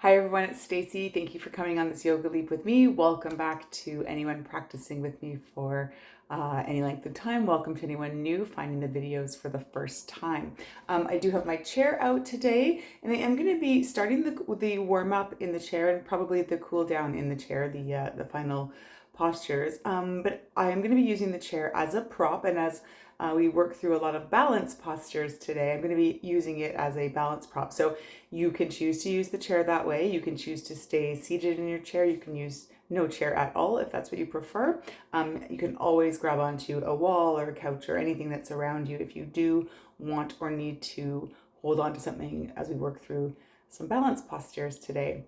Hi everyone, it's Stacy. Thank you for coming on this yoga leap with me. Welcome back to anyone practicing with me for any length of time. Welcome to anyone new finding the videos for the first time. I do have my chair out today, and I am going to be starting the warm up in the chair and probably the cool down in the chair, the final postures. But I am going to be using the chair as a prop, and as we work through a lot of balance postures today, I'm going to be using it as a balance prop. So you can choose to use the chair that way. You can choose to stay seated in your chair. You can use no chair at all if that's what you prefer. You can always grab onto a wall or a couch or anything that's around you if you do want or need to hold on to something as we work through some balance postures today.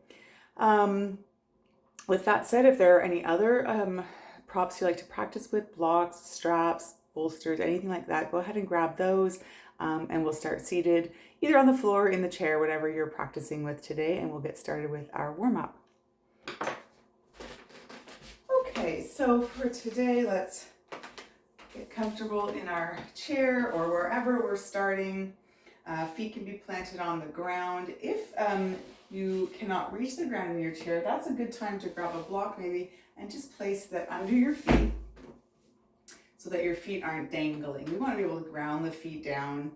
With that said, if there are any other props you like to practice with, blocks, straps, bolsters, anything like that, go ahead and grab those, and we'll start seated either on the floor, in the chair, whatever you're practicing with today, and we'll get started with our warm-up. Okay, so for today, let's get comfortable in our chair or wherever we're starting. Feet can be planted on the ground. If you cannot reach the ground in your chair, that's a good time to grab a block maybe and just place that under your feet so that your feet aren't dangling. We want to be able to ground the feet down.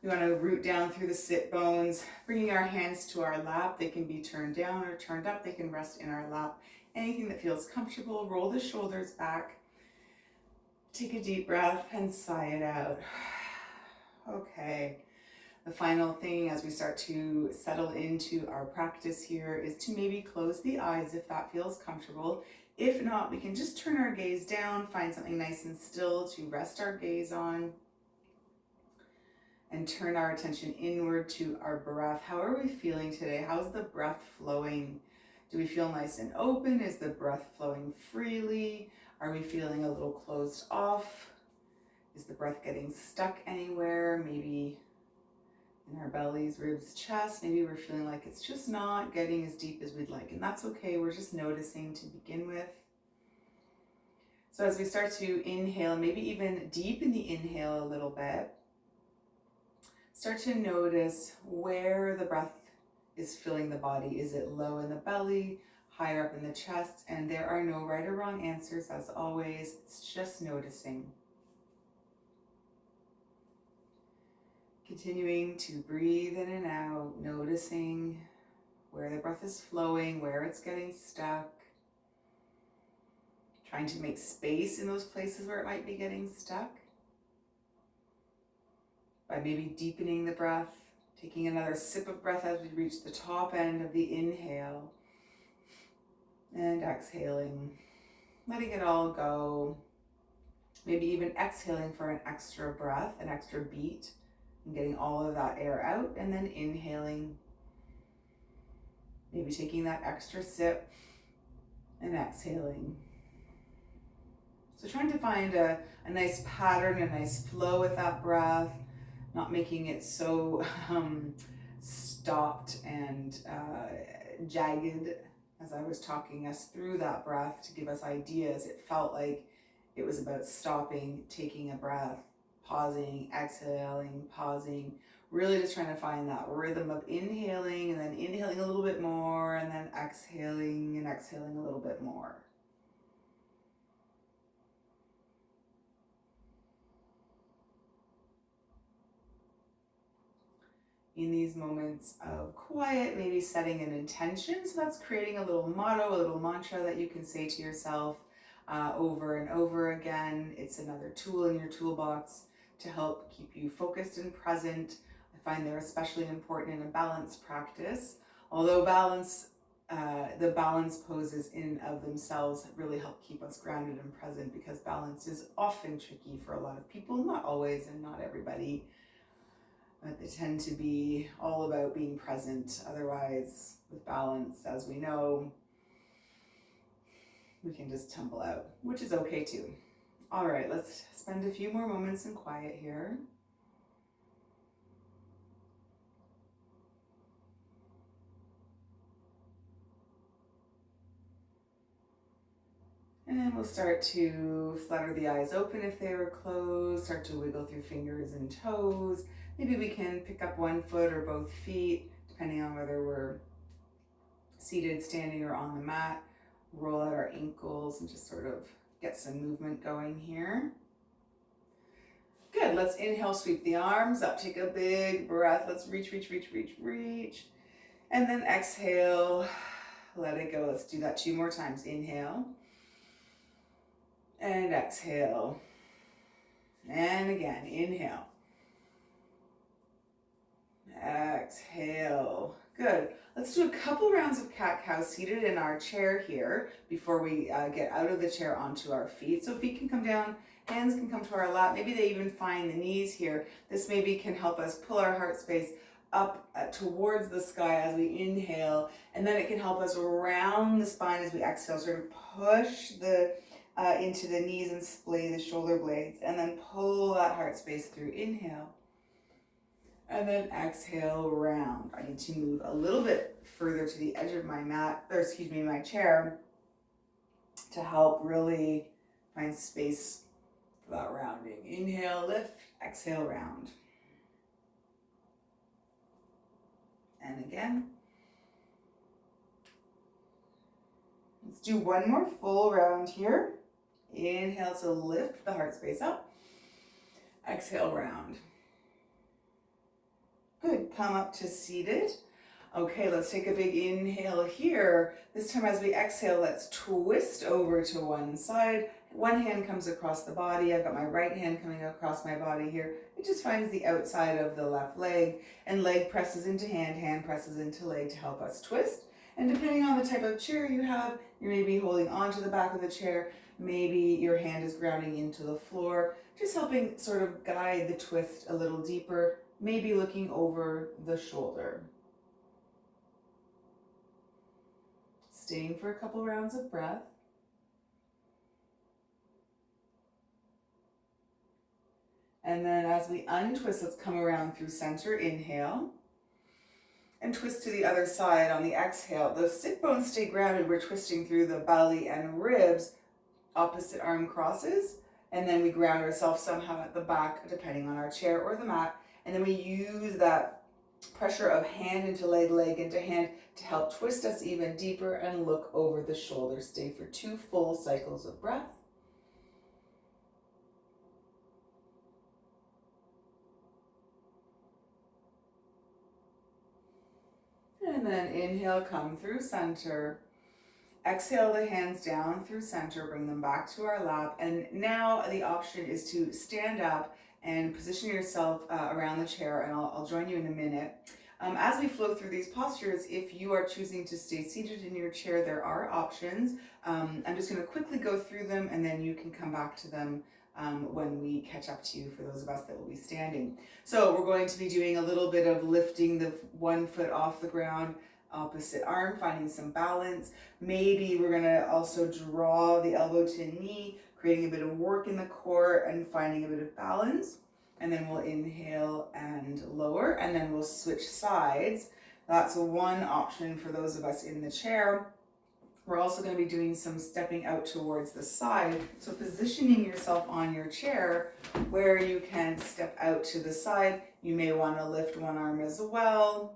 We want to root down through the sit bones, bringing our hands to our lap. They can be turned down or turned up. They can rest in our lap. Anything that feels comfortable. Roll the shoulders back. Take a deep breath and sigh it out. Okay. The final thing as we start to settle into our practice here is to maybe close the eyes if that feels comfortable. If not, we can just turn our gaze down, find something nice and still to rest our gaze on, and turn our attention inward to our breath. How are we feeling today? How's the breath flowing? Do we feel nice and open? Is the breath flowing freely? Are we feeling a little closed off? Is the breath getting stuck anywhere? Maybe in our bellies, ribs, chest. Maybe we're feeling like it's just not getting as deep as we'd like, and that's okay. We're just noticing to begin with. So as we start to inhale, maybe even deepen the inhale a little bit, start to notice where the breath is filling the body. Is it low in the belly, higher up in the chest? And there are no right or wrong answers, as always. It's just noticing. Continuing to breathe in and out, noticing where the breath is flowing, where it's getting stuck. Trying to make space in those places where it might be getting stuck. By maybe deepening the breath, taking another sip of breath as we reach the top end of the inhale. And exhaling, letting it all go. Maybe even exhaling for an extra breath, an extra beat, and getting all of that air out, and then inhaling. Maybe taking that extra sip and exhaling. So trying to find a nice pattern, a nice flow with that breath, not making it so stopped and jagged. As I was talking us through that breath to give us ideas, it felt like it was about stopping, taking a breath, pausing, exhaling, pausing, really just trying to find that rhythm of inhaling and then inhaling a little bit more and then exhaling and exhaling a little bit more. In these moments of quiet, maybe setting an intention. So that's creating a little motto, a little mantra that you can say to yourself over and over again. It's another tool in your toolbox to help keep you focused and present. I find they're especially important in a balance practice. Although the balance poses in and of themselves really help keep us grounded and present, because balance is often tricky for a lot of people, not always and not everybody. But they tend to be all about being present. Otherwise, with balance, as we know, we can just tumble out, which is okay too. All right, let's spend a few more moments in quiet here. And we'll start to flutter the eyes open if they were closed, start to wiggle through fingers and toes. Maybe we can pick up one foot or both feet, depending on whether we're seated, standing, or on the mat. Roll out our ankles and just sort of get some movement going here. Good, let's inhale, sweep the arms up, take a big breath. Let's reach, reach, reach, reach, reach. And then exhale, let it go. Let's do that 2 more times. Inhale and exhale. And again, inhale. Exhale. Good. Let's do a couple rounds of cat-cow seated in our chair here before we get out of the chair onto our feet. So feet can come down, hands can come to our lap. Maybe they even find the knees here. This maybe can help us pull our heart space up towards the sky as we inhale, and then it can help us round the spine as we exhale, sort of push the into the knees and splay the shoulder blades, and then pull that heart space through. Inhale. And then exhale, round. I need to move a little bit further to the edge of my mat, or excuse me, my chair, to help really find space for that rounding. Inhale, lift, exhale, round. And again. Let's do one more full round here. Inhale to lift the heart space up. Exhale, round. Good, come up to seated. Okay, let's take a big inhale here. This time as we exhale, let's twist over to one side. One hand comes across the body. I've got my right hand coming across my body here. It just finds the outside of the left leg, and leg presses into hand, hand presses into leg to help us twist. And depending on the type of chair you have, you may be holding onto the back of the chair. Maybe your hand is grounding into the floor, just helping sort of guide the twist a little deeper, maybe looking over the shoulder. Staying for a couple rounds of breath. And then as we untwist, let's come around through center, inhale. And twist to the other side on the exhale. The sit bones stay grounded. We're twisting through the belly and ribs, opposite arm crosses. And then we ground ourselves somehow at the back, depending on our chair or the mat. And then we use that pressure of hand into leg, leg into hand to help twist us even deeper and look over the shoulder. Stay for 2 full cycles of breath. And then inhale, come through center. Exhale the hands down through center, bring them back to our lap. And now the option is to stand up and position yourself around the chair, and I'll join you in a minute. As we flow through these postures, if you are choosing to stay seated in your chair, there are options. I'm just going to quickly go through them, and then you can come back to them when we catch up to you, for those of us that will be standing. So we're going to be doing a little bit of lifting the one foot off the ground, opposite arm, finding some balance. Maybe we're going to also draw the elbow to knee, creating a bit of work in the core and finding a bit of balance. And then we'll inhale and lower, and then we'll switch sides. That's one option for those of us in the chair. We're also going to be doing some stepping out towards the side. So positioning yourself on your chair where you can step out to the side. You may want to lift one arm as well,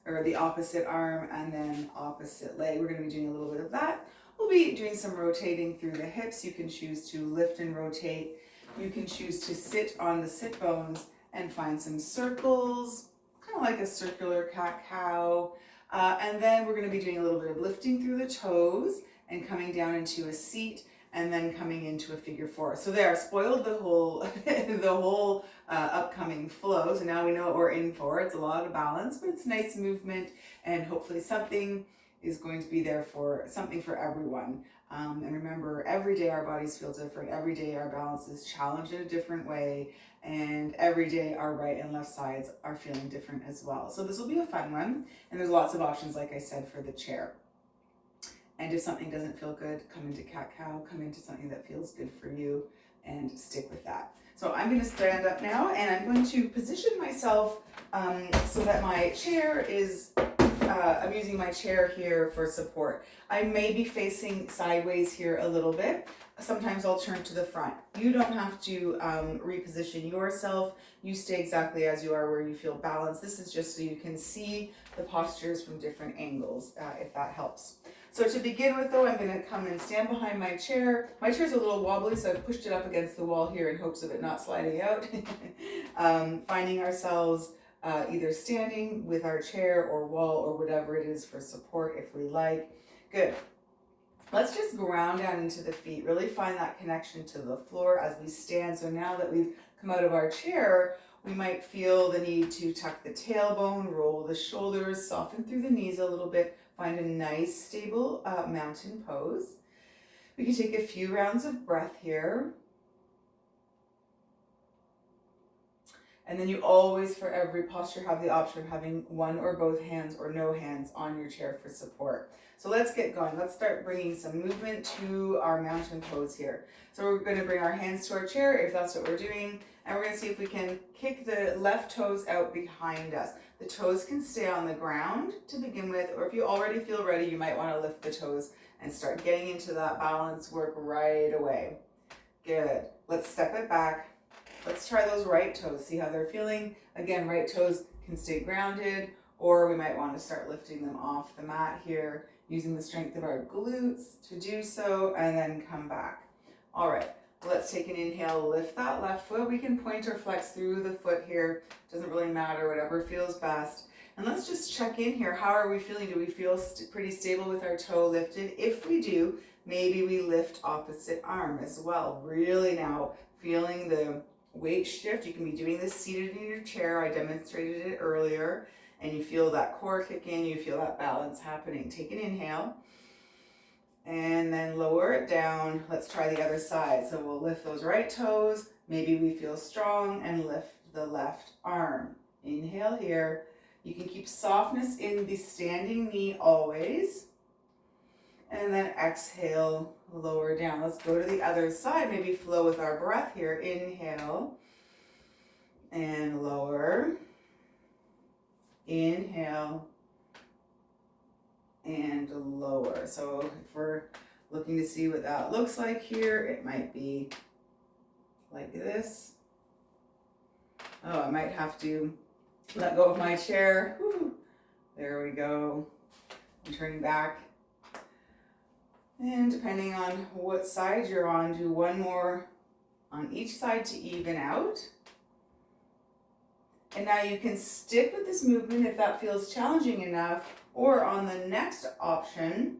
or the opposite arm, and then opposite leg. We're going to be doing a little bit of that. We'll be doing some rotating through the hips. You can choose to lift and rotate. You can choose to sit on the sit bones and find some circles, kind of like a circular cat-cow. And then we're going to be doing a little bit of lifting through the toes and coming down into a seat, and then coming into a figure 4. So there, spoiled the whole the whole upcoming flow. So now we know what we're in for. It's a lot of balance, but it's nice movement, and hopefully something is going to be there for something for everyone. And remember, every day our bodies feel different. Every day our balance is challenged in a different way. And every day our right and left sides are feeling different as well. So this will be a fun one. And there's lots of options, like I said, for the chair. And if something doesn't feel good, come into cat-cow, come into something that feels good for you, and stick with that. So I'm going to stand up now, and I'm going to position myself so that my chair is I'm using my chair here for support. I may be facing sideways here a little bit. Sometimes I'll turn to the front. You don't have to reposition yourself. You stay exactly as you are where you feel balanced. This is just so you can see the postures from different angles, if that helps. So to begin with though, I'm gonna come and stand behind my chair. My chair's a little wobbly, so I've pushed it up against the wall here in hopes of it not sliding out. Finding ourselves either standing with our chair or wall or whatever it is for support if we like. Good. Let's just ground down into the feet, really find that connection to the floor as we stand. So now that we've come out of our chair, we might feel the need to tuck the tailbone, roll the shoulders, soften through the knees a little bit, find a nice stable mountain pose. We can take a few rounds of breath here. And then you always, for every posture, have the option of having one or both hands or no hands on your chair for support. So let's get going. Let's start bringing some movement to our mountain pose here. So we're going to bring our hands to our chair, if that's what we're doing, and we're going to see if we can kick the left toes out behind us. The toes can stay on the ground to begin with, or if you already feel ready, you might want to lift the toes and start getting into that balance work right away. Good. Let's step it back. Let's try those right toes, see how they're feeling. Again, right toes can stay grounded, or we might want to start lifting them off the mat here, using the strength of our glutes to do so, and then come back. All right, let's take an inhale, lift that left foot. We can point or flex through the foot here. Doesn't really matter, whatever feels best. And let's just check in here. How are we feeling? Do we feel pretty stable with our toe lifted? If we do, maybe we lift opposite arm as well. Really now feeling the weight shift. You can be doing this seated in your chair. I demonstrated it earlier. And you feel that core kick in, you feel that balance happening. Take an inhale and then lower it down. Let's try the other side. So we'll lift those right toes. Maybe we feel strong and lift the left arm. Inhale here. You can keep softness in the standing knee always. And then exhale, lower down. Let's go to the other side. Maybe flow with our breath here. Inhale and lower. Inhale and lower. So if we're looking to see what that looks like here, it might be like this. Oh, I might have to let go of my chair. Whew. There we go. I'm turning back. And depending on what side you're on, do one more on each side to even out. And now you can stick with this movement if that feels challenging enough, or on the next option,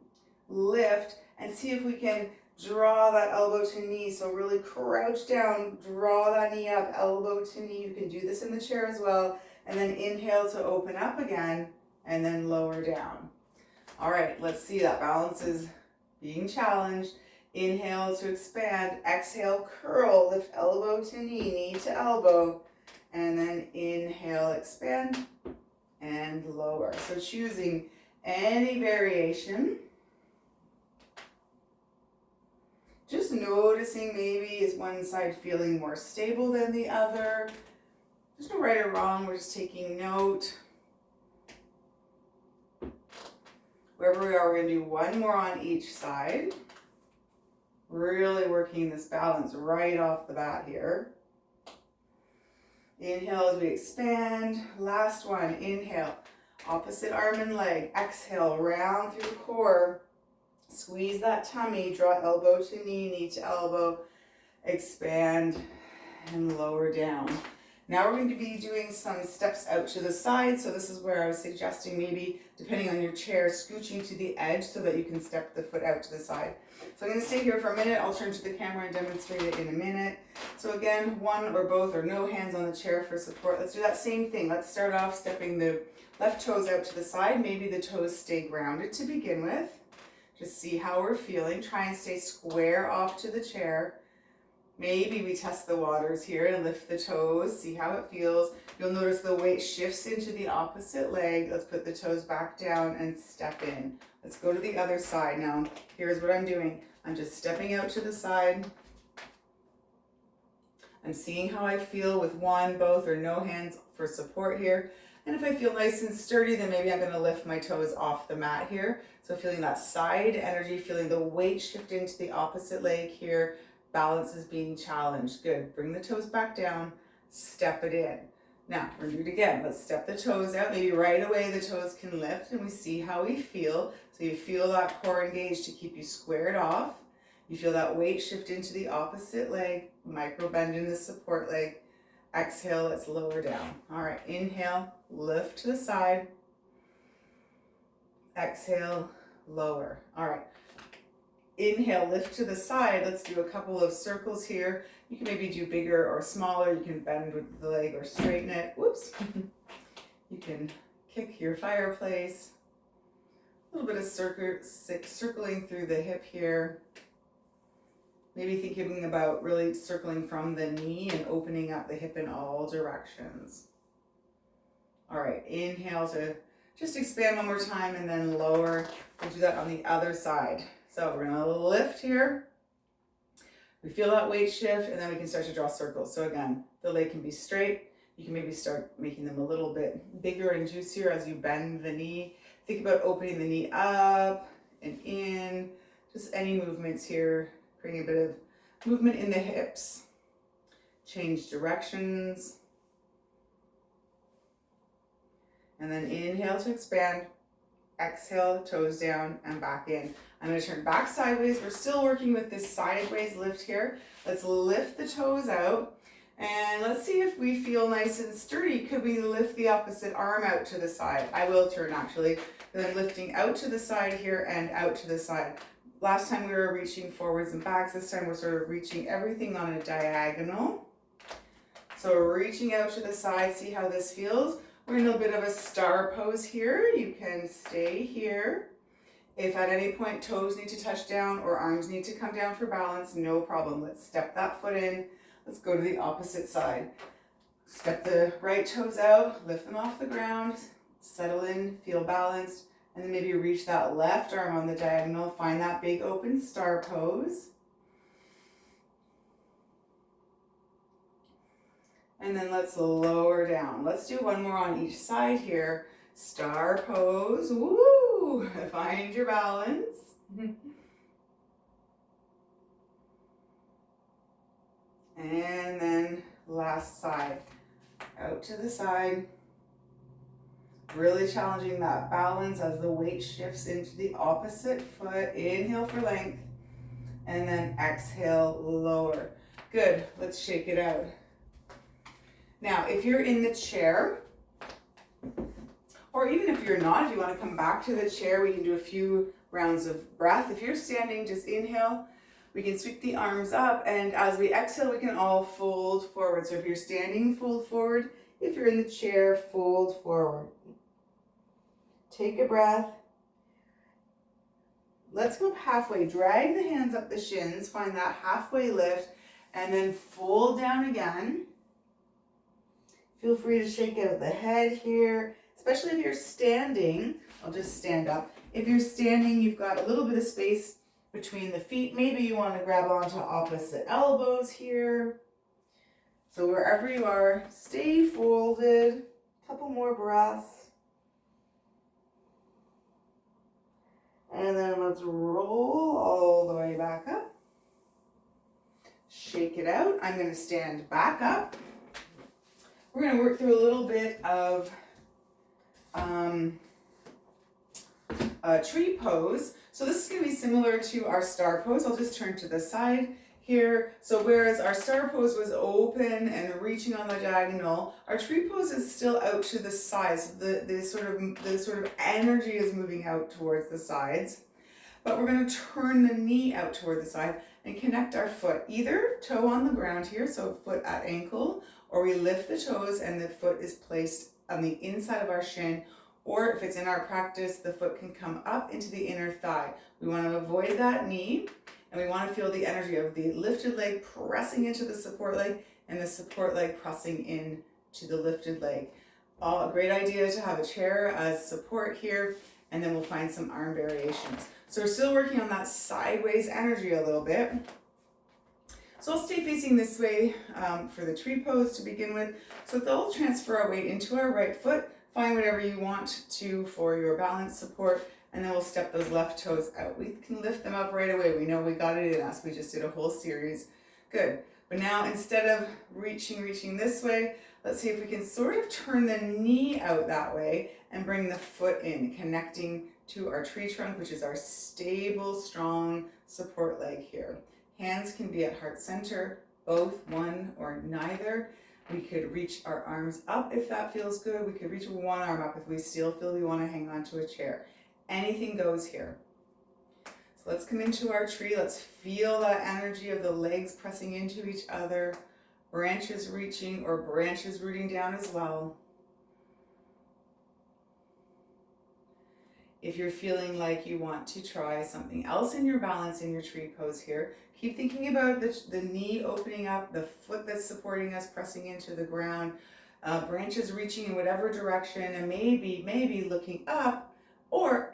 lift and see if we can draw that elbow to knee. So really crouch down, draw that knee up, elbow to knee. You can do this in the chair as well. And then inhale to open up again and then lower down. All right, let's see, that balance is being challenged. Inhale to expand, exhale, curl, lift elbow to knee, knee to elbow. And then inhale, expand, and lower. So choosing any variation. Just noticing maybe is one side feeling more stable than the other. There's no right or wrong, we're just taking note. Wherever we are, we're going to do one more on each side. Really working this balance right off the bat here. Inhale as we expand. Last one. Inhale. Opposite arm and leg. Exhale. Round through the core. Squeeze that tummy. Draw elbow to knee, knee to elbow. Expand and lower down. Now we're going to be doing some steps out to the side. So this is where I was suggesting maybe, depending on your chair, scooching to the edge so that you can step the foot out to the side. So I'm going to stay here for a minute. I'll turn to the camera and demonstrate it in a minute. So again, one or both or no hands on the chair for support. Let's do that same thing. Let's start off stepping the left toes out to the side. Maybe the toes stay grounded to begin with. Just see how we're feeling. Try and stay square off to the chair. Maybe we test the waters here and lift the toes, see how it feels. You'll notice the weight shifts into the opposite leg. Let's put the toes back down and step in. Let's go to the other side now. Here's what I'm doing. I'm just stepping out to the side. I'm seeing how I feel with one, both, or no hands for support here. And if I feel nice and sturdy, then maybe I'm gonna lift my toes off the mat here. So feeling that side energy, feeling the weight shift into the opposite leg here. Balance is being challenged. Good. Bring the toes back down, step it in. Now, we're gonna do it again. Let's step the toes out. Maybe right away the toes can lift and we see how we feel. So you feel that core engaged to keep you squared off. You feel that weight shift into the opposite leg, micro bend in the support leg. Exhale, let's lower down. All right, inhale, lift to the side. Exhale, lower. All right, inhale, lift to the side. Let's do a couple of circles here. You can maybe do bigger or smaller. You can bend with the leg or straighten it. Whoops. You can kick your fireplace. A little bit of circling through the hip here. Maybe thinking about really circling from the knee and opening up the hip in all directions. All right, inhale to just expand one more time and then lower. We'll do that on the other side. So we're gonna lift here. We feel that weight shift and then we can start to draw circles. So again, the leg can be straight. You can maybe start making them a little bit bigger and juicier as you bend the knee. Think about opening the knee up and in. Just any movements here. Creating a bit of movement in the hips. Change directions. And then inhale to expand. Exhale, toes down and back in. I'm going to turn back sideways. We're still working with this sideways lift here. Let's lift the toes out. And let's see if we feel nice and sturdy. Could we lift the opposite arm out to the side? I will turn actually. Then lifting out to the side here and out to the side. Last time we were reaching forwards and backs. This time we're sort of reaching everything on a diagonal. So we're reaching out to the side. See how this feels? We're in a bit of a star pose here. You can stay here. If at any point toes need to touch down or arms need to come down for balance, no problem. Let's step that foot in. Let's go to the opposite side. Step the right toes out, lift them off the ground, settle in, feel balanced. And then maybe reach that left arm on the diagonal. Find that big open star pose. And then let's lower down. Let's do one more on each side here. Star pose. Woo! Find your balance. And then last side. Out to the side. Really challenging that balance as the weight shifts into the opposite foot. Inhale for length. And then exhale, lower. Good. Let's shake it out. Now, if you're in the chair, or even if you're not, if you want to come back to the chair, we can do a few rounds of breath. If you're standing, just inhale. We can sweep the arms up, and as we exhale, we can all fold forward. So if you're standing, fold forward. If you're in the chair, fold forward. Take a breath. Let's go halfway. Drag the hands up the shins. Find that halfway lift, and then fold down again. Feel free to shake out the head here, especially if you're standing. I'll just stand up. If you're standing, you've got a little bit of space between the feet. Maybe you want to grab onto opposite elbows here. So wherever you are, stay folded. Couple more breaths. And then let's roll all the way back up. Shake it out. I'm going to stand back up. We're going to work through a little bit of a tree pose. So this is going to be similar to our star pose. I'll just turn to the side here. So whereas our star pose was open and reaching on the diagonal, our tree pose is still out to the sides. So the sort of energy is moving out towards the sides. But we're going to turn the knee out toward the side and connect our foot, either toe on the ground here, so foot at ankle, or we lift the toes and the foot is placed on the inside of our shin, or if it's in our practice, the foot can come up into the inner thigh. We want to avoid that knee, and we want to feel the energy of the lifted leg pressing into the support leg and the support leg pressing in to the lifted leg. A great idea to have a chair as support here, and then we'll find some arm variations. So we're still working on that sideways energy a little bit. So I'll stay facing this way for the tree pose to begin with. So they'll transfer our weight into our right foot. find whatever you want to for your balance support, and then we'll step those left toes out. We can lift them up right away. We know we got it in us. We just did a whole series. Good. But now instead of reaching this way, let's see if we can sort of turn the knee out that way and bring the foot in, connecting to our tree trunk, which is our stable, strong support leg here. Hands can be at heart center, both, one or neither. We could reach our arms up if that feels good. We could reach one arm up if we still feel we want to hang on to a chair. Anything goes here. So let's come into our tree. Let's feel that energy of the legs pressing into each other, branches reaching or branches rooting down as well. If you're feeling like you want to try something else in your balance in your tree pose here, keep thinking about the knee opening up, the foot that's supporting us pressing into the ground, branches reaching in whatever direction, and maybe looking up or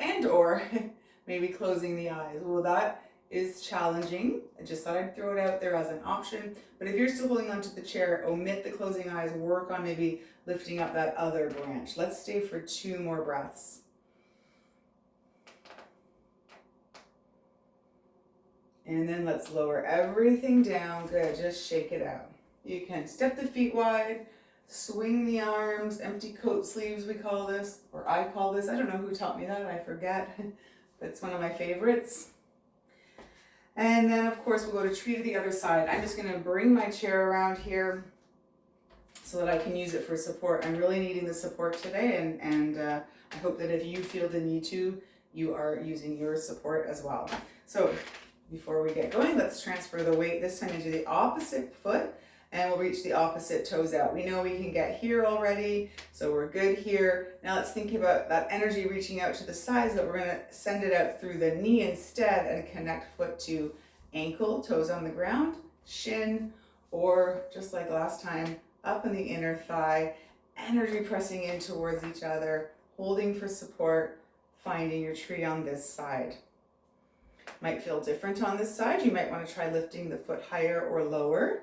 maybe closing the eyes. Well, that is challenging. I just thought I'd throw it out there as an option. But if you're still holding onto the chair, omit the closing eyes, work on maybe lifting up that other branch. Let's stay for 2 more breaths. And then let's lower everything down. Good, just shake it out. You can step the feet wide, swing the arms, empty coat sleeves we call this, or I call this. I don't know who taught me that, I forget. But it's one of my favorites. And then of course we'll go to tree to the other side. I'm just gonna bring my chair around here so that I can use it for support. I'm really needing the support today, and I hope that if you feel the need to, you are using your support as well. So before we get going, let's transfer the weight this time into the opposite foot, and we'll reach the opposite toes out. We know we can get here already, so we're good here. Now let's think about that energy reaching out to the sides, but we're gonna send it out through the knee instead and connect foot to ankle, toes on the ground, shin, or just like last time, up in the inner thigh, energy pressing in towards each other, holding for support, finding your tree on this side. Might feel different on this side. You might want to try lifting the foot higher or lower.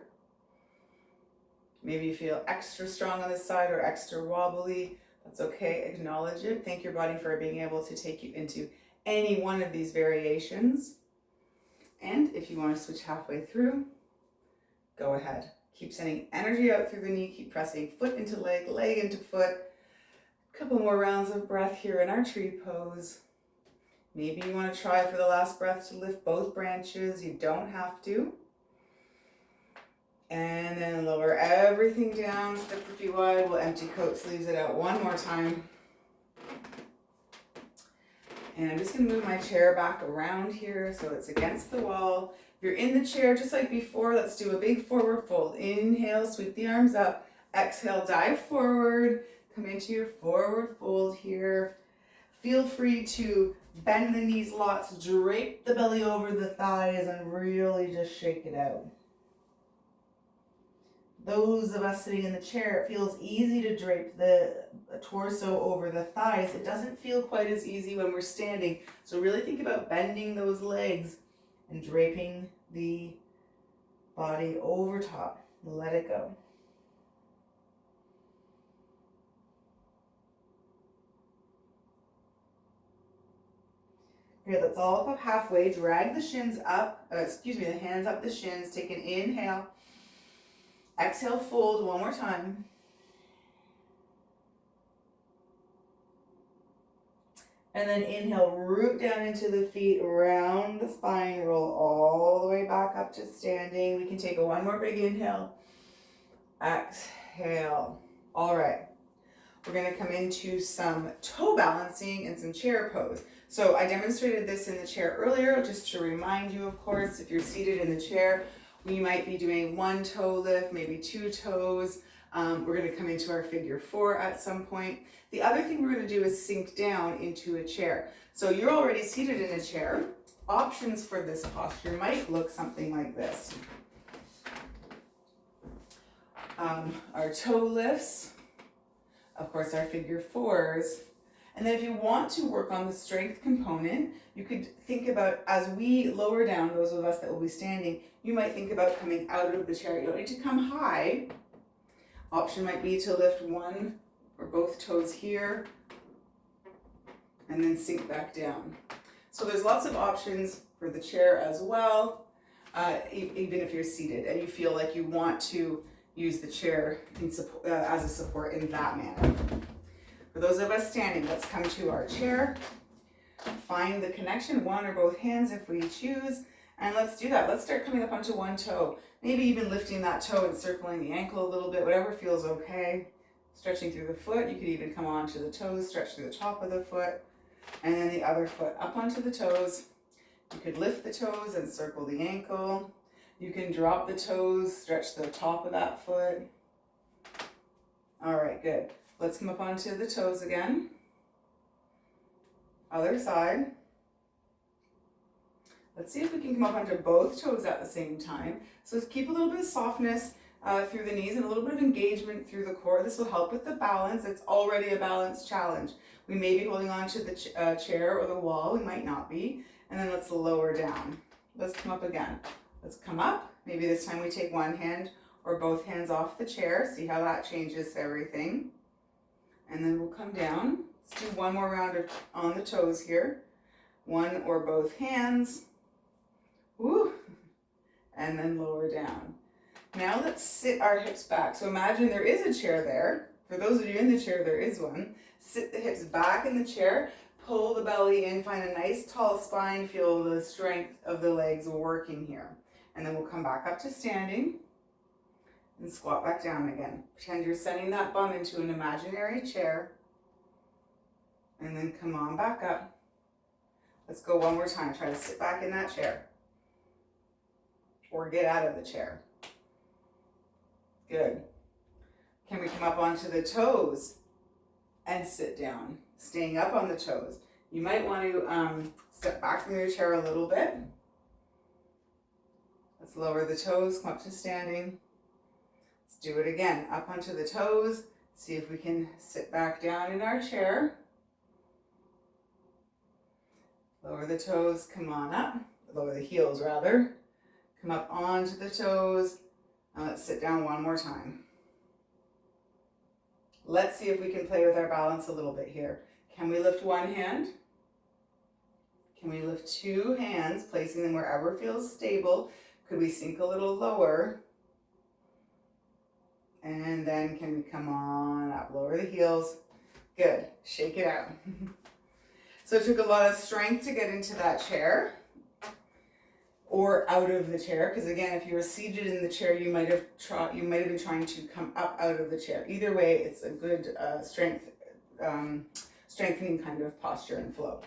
Maybe you feel extra strong on this side or extra wobbly. That's okay. Acknowledge it. Thank your body for being able to take you into any one of these variations. And if you want to switch halfway through, go ahead. Keep sending energy out through the knee. Keep pressing foot into leg, leg into foot. A couple more rounds of breath here in our tree pose. Maybe you want to try for the last breath to lift both branches. You don't have to. And then lower everything down, step your feet wide. We'll empty coat sleeves it out one more time. And I'm just going to move my chair back around here so it's against the wall. If you're in the chair, just like before, let's do a big forward fold. Inhale, sweep the arms up. Exhale, dive forward. Come into your forward fold here. Feel free to bend the knees lots, drape the belly over the thighs, and really just shake it out. Those of us sitting in the chair, it feels easy to drape the torso over the thighs. It doesn't feel quite as easy when we're standing. So really think about bending those legs and draping the body over top. Let it go. Here, let's all up halfway. Drag the shins up, the hands up the shins. Take an inhale. Exhale, fold one more time. And then inhale, root down into the feet, round the spine, roll all the way back up to standing. We can take one more big inhale. Exhale. All right. We're going to come into some toe balancing and some chair pose. So I demonstrated this in the chair earlier, just to remind you, of course, if you're seated in the chair, we might be doing 1 toe lift, maybe 2 toes. We're going to come into our figure 4 at some point. The other thing we're going to do is sink down into a chair. So you're already seated in a chair. Options for this posture might look something like this. Our toe lifts, of course our figure 4s. And then if you want to work on the strength component, you could think about, as we lower down, those of us that will be standing, you might think about coming out of the chair. You don't need to come high. Option might be to lift 1 or both toes here, and then sink back down. So there's lots of options for the chair as well, even if you're seated and you feel like you want to use the chair in support, as a support in that manner. For those of us standing, let's come to our chair. Find the connection, one or both hands if we choose, and let's do that. Let's start coming up onto one toe, maybe even lifting that toe and circling the ankle a little bit, whatever feels okay. Stretching through the foot, you could even come onto the toes, stretch through the top of the foot, and then the other foot up onto the toes. You could lift the toes and circle the ankle. You can drop the toes, stretch the top of that foot. All right, good. Let's come up onto the toes again. Other side. Let's see if we can come up onto both toes at the same time. So keep a little bit of softness through the knees and a little bit of engagement through the core. This will help with the balance. It's already a balance challenge. We may be holding on to the chair or the wall. We might not be. And then let's lower down. Let's come up again. Let's come up. Maybe this time we take one hand or both hands off the chair. See how that changes everything. And then we'll come down. Let's do one more round on the toes here. One or both hands. Woo. And then lower down. Now let's sit our hips back. So imagine there is a chair there. For those of you in the chair, there is one. Sit the hips back in the chair. Pull the belly in. Find a nice tall spine. Feel the strength of the legs working here. And then we'll come back up to standing. And squat back down again. Pretend you're sending that bum into an imaginary chair. And then come on back up. Let's go one more time. Try to sit back in that chair. Or get out of the chair. Good. Can we come up onto the toes and sit down? Staying up on the toes. You might want to step back from your chair a little bit. Let's lower the toes, come up to standing. Let's do it again. Up onto the toes. See if we can sit back down in our chair. Lower the toes, come on up. Lower the heels rather. Come up onto the toes. And let's sit down one more time. Let's see if we can play with our balance a little bit here. Can we lift one hand? Can we lift two hands, placing them wherever feels stable? Could we sink a little lower? And then can we come on up, lower the heels? Good, shake it out. So it took a lot of strength to get into that chair or out of the chair, because again, if you were seated in the chair, you might have been trying to come up out of the chair. Either way, it's a good strengthening kind of posture and flow.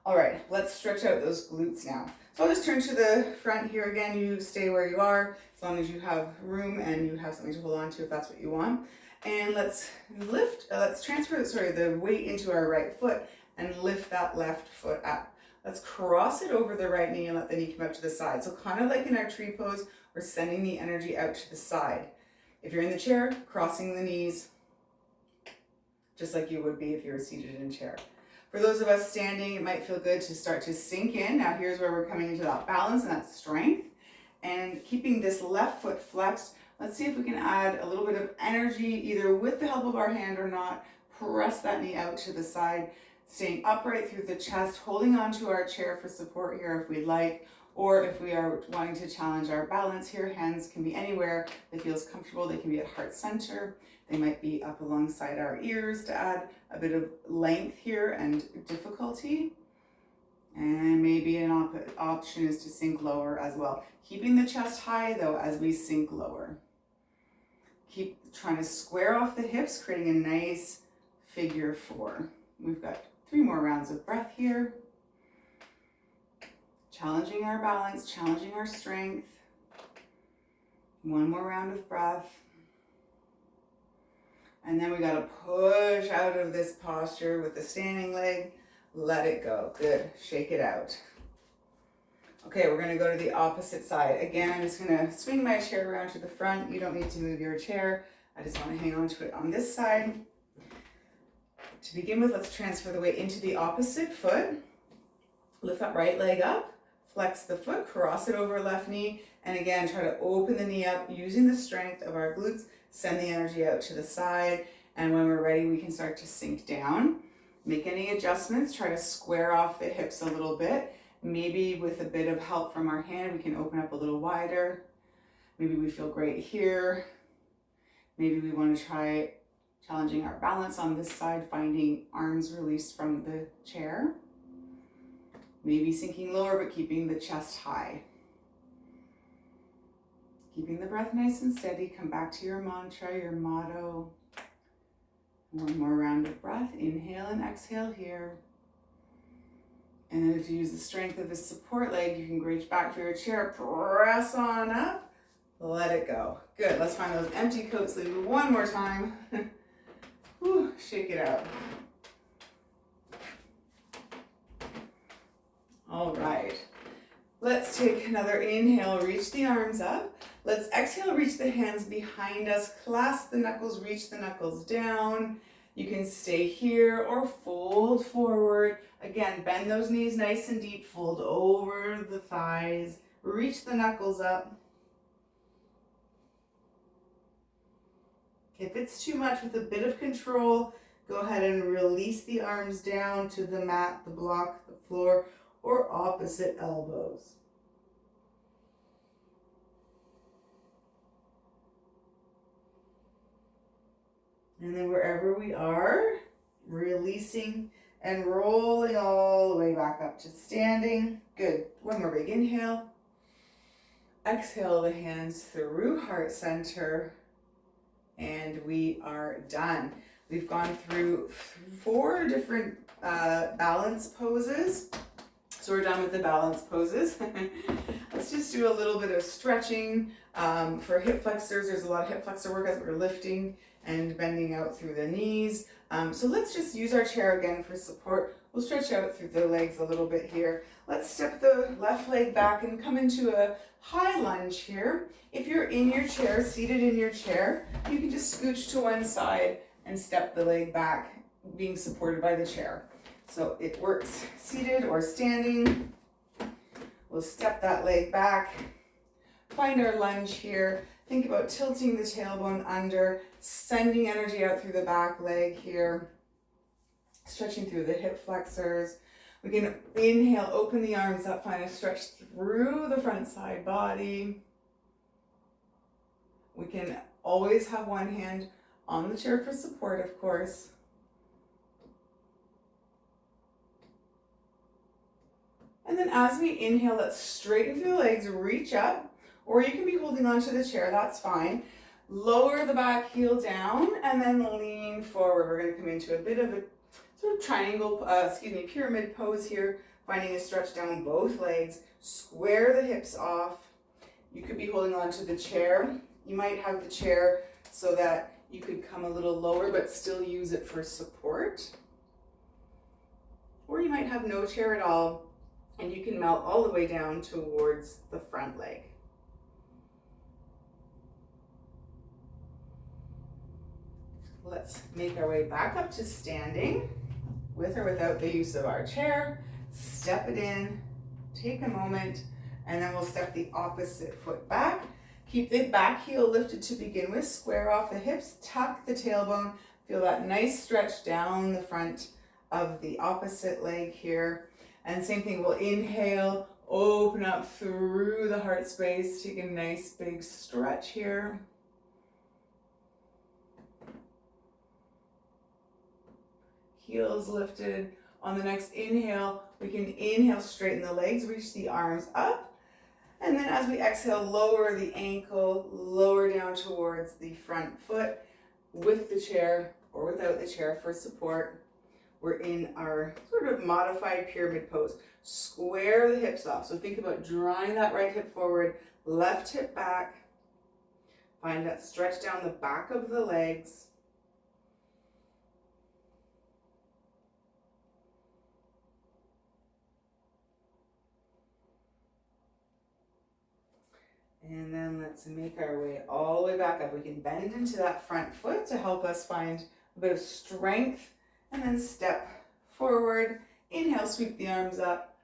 All right, let's stretch out those glutes now. So I'll just turn to the front here again. You stay where you are as long as you have room and you have something to hold on to if that's what you want. And let's transfer the weight into our right foot and lift that left foot up. Let's cross it over the right knee and let the knee come out to the side. So kind of like in our tree pose, we're sending the energy out to the side. If you're in the chair, crossing the knees, just like you would be if you were seated in a chair. For those of us standing, it might feel good to start to sink in. Now here's where we're coming into that balance and that strength. And keeping this left foot flexed, let's see if we can add a little bit of energy, either with the help of our hand or not. Press that knee out to the side. Staying upright through the chest, holding onto our chair for support here if we'd like, or if we are wanting to challenge our balance here, hands can be anywhere that feels comfortable. They can be at heart center. They might be up alongside our ears to add a bit of length here and difficulty. And maybe an option is to sink lower as well. Keeping the chest high though as we sink lower. Keep trying to square off the hips, creating a nice figure four. We've got 3 more rounds of breath here. Challenging our balance, challenging our strength. 1 more round of breath. And then we got to push out of this posture with the standing leg. Let it go. Good. Shake it out. Okay, we're going to go to the opposite side. Again, I'm just going to swing my chair around to the front. You don't need to move your chair. I just want to hang on to it on this side. To begin with, let's transfer the weight into the opposite foot. Lift that right leg up, flex the foot, cross it over left knee, and again, try to open the knee up using the strength of our glutes, send the energy out to the side, And when we're ready, we can start to sink down. Make any adjustments, try to square off the hips a little bit. Maybe with a bit of help from our hand, we can open up a little wider. Maybe we feel great here. Maybe we want to try challenging our balance on this side, finding arms released from the chair. Maybe sinking lower, but keeping the chest high. Keeping the breath nice and steady. Come back to your mantra, your motto. One more round of breath. Inhale and exhale here. And then if you use the strength of the support leg, you can reach back for your chair, press on up, let it go. Good, let's find those empty coat sleeves one more time. Whew, shake it out. All right, let's take another inhale, reach the arms up. Let's exhale, reach the hands behind us, clasp the knuckles, reach the knuckles down. You can stay here or fold forward. Again, bend those knees nice and deep, fold over the thighs, reach the knuckles up. If it's too much, with a bit of control, go ahead and release the arms down to the mat, the block, the floor, or opposite elbows. And then wherever we are, releasing and rolling all the way back up to standing. Good. One more big inhale. Exhale the hands through heart center. And we are done. We've gone through 4 different balance poses. So we're done with the balance poses. Let's just do a little bit of stretching. For hip flexors, there's a lot of hip flexor work as we're lifting and bending out through the knees. So let's just use our chair again for support. We'll stretch out through the legs a little bit here. Let's step the left leg back and come into a high lunge here. If you're in your chair, seated in your chair, you can just scooch to one side and step the leg back, being supported by the chair. So it works seated or standing. We'll step that leg back, find our lunge here. Think about tilting the tailbone under, sending energy out through the back leg here, stretching through the hip flexors. We can inhale, open the arms up, find a stretch through the front side body. We can always have one hand on the chair for support, of course. And then as we inhale, let's straighten through the legs, reach up, or you can be holding onto the chair, that's fine. Lower the back heel down and then lean forward. We're going to come into a bit of a sort of triangle, pyramid pose here, finding a stretch down both legs. Square the hips off. You could be holding onto the chair. You might have the chair so that you could come a little lower but still use it for support. Or you might have no chair at all and you can melt all the way down towards the front leg. Let's make our way back up to standing with or without the use of our chair. Step it in, take a moment, and then we'll step the opposite foot back. Keep the back heel lifted to begin with, square off the hips, tuck the tailbone, feel that nice stretch down the front of the opposite leg here. And same thing, we'll inhale, open up through the heart space, take a nice big stretch here. Heels lifted. On the next inhale, we can inhale, straighten the legs, reach the arms up. And then as we exhale, lower the ankle, lower down towards the front foot with the chair or without the chair for support. We're in our sort of modified pyramid pose. Square the hips off. So think about drawing that right hip forward, left hip back. Find that stretch down the back of the legs. And then let's make our way all the way back up. We can bend into that front foot to help us find a bit of strength. And then step forward. Inhale, sweep the arms up.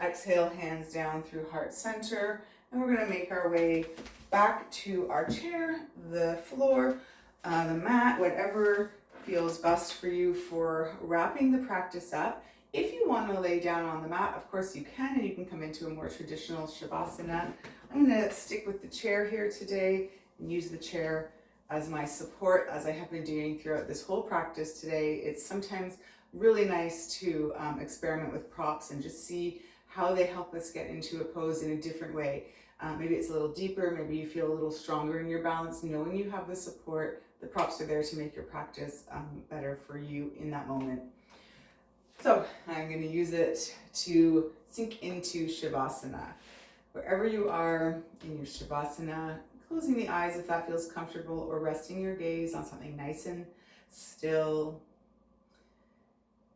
Exhale, hands down through heart center. And we're going to make our way back to our chair, the floor, the mat, whatever feels best for you for wrapping the practice up. If you want to lay down on the mat, of course you can, and you can come into a more traditional Shavasana. I'm going to stick with the chair here today and use the chair as my support, as I have been doing throughout this whole practice today. It's sometimes really nice to experiment with props and just see how they help us get into a pose in a different way. Maybe it's a little deeper, maybe you feel a little stronger in your balance, knowing you have the support. The props are there to make your practice better for you in that moment. So I'm going to use it to sink into Shavasana. Wherever you are in your Shavasana, closing the eyes if that feels comfortable, or resting your gaze on something nice and still.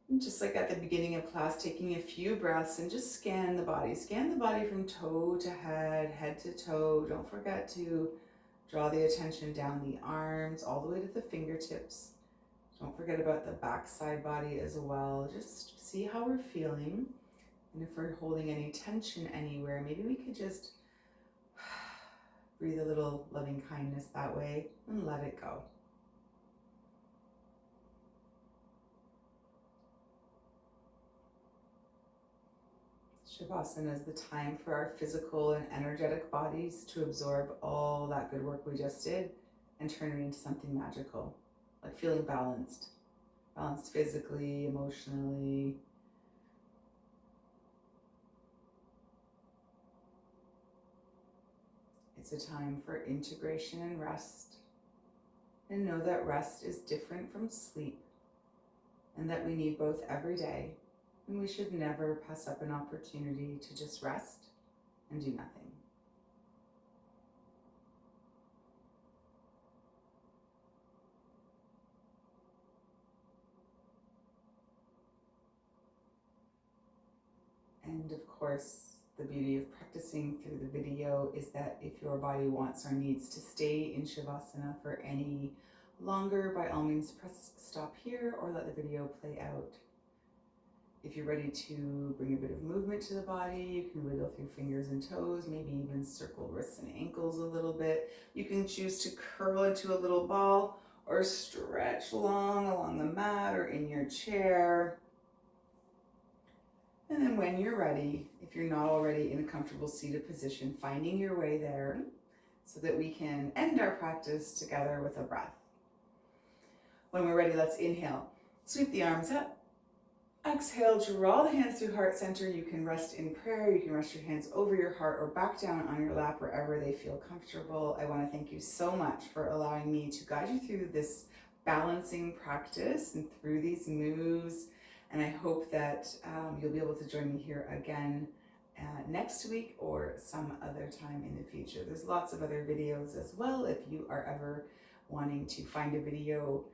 And just like at the beginning of class, taking a few breaths and just scan the body. Scan the body from toe to head, head to toe. Don't forget to draw the attention down the arms all the way to the fingertips. Don't forget about the backside body as well. Just see how we're feeling. And if we're holding any tension anywhere, maybe we could just breathe a little loving kindness that way and let it go. Shavasana is the time for our physical and energetic bodies to absorb all that good work we just did and turn it into something magical. Like feeling balanced physically, emotionally. It's a time for integration and rest. And know that rest is different from sleep, and that we need both every day, and we should never pass up an opportunity to just rest and do nothing. And of course, the beauty of practicing through the video is that if your body wants or needs to stay in Shavasana for any longer, by all means press stop here or let the video play out. If you're ready to bring a bit of movement to the body, you can wiggle through fingers and toes, maybe even circle wrists and ankles a little bit. You can choose to curl into a little ball or stretch long along the mat or in your chair. And then when you're ready, if you're not already in a comfortable seated position, finding your way there so that we can end our practice together with a breath. When we're ready, let's inhale. Sweep the arms up. Exhale, draw the hands through heart center. You can rest in prayer. You can rest your hands over your heart or back down on your lap, wherever they feel comfortable. I want to thank you so much for allowing me to guide you through this balancing practice and through these moves. And I hope that you'll be able to join me here again next week or some other time in the future. There's lots of other videos as well. If you are ever wanting to find a video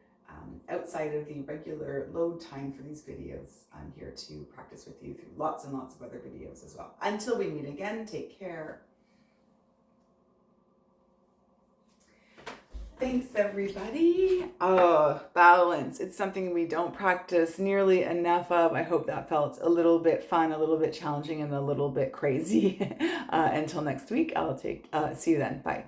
outside of the regular load time for these videos, I'm here to practice with you through lots and lots of other videos as well. Until we meet again, take care. Thanks, everybody. Oh, balance. It's something we don't practice nearly enough of. I hope that felt a little bit fun, a little bit challenging, and a little bit crazy. Until next week, I'll see you then. Bye.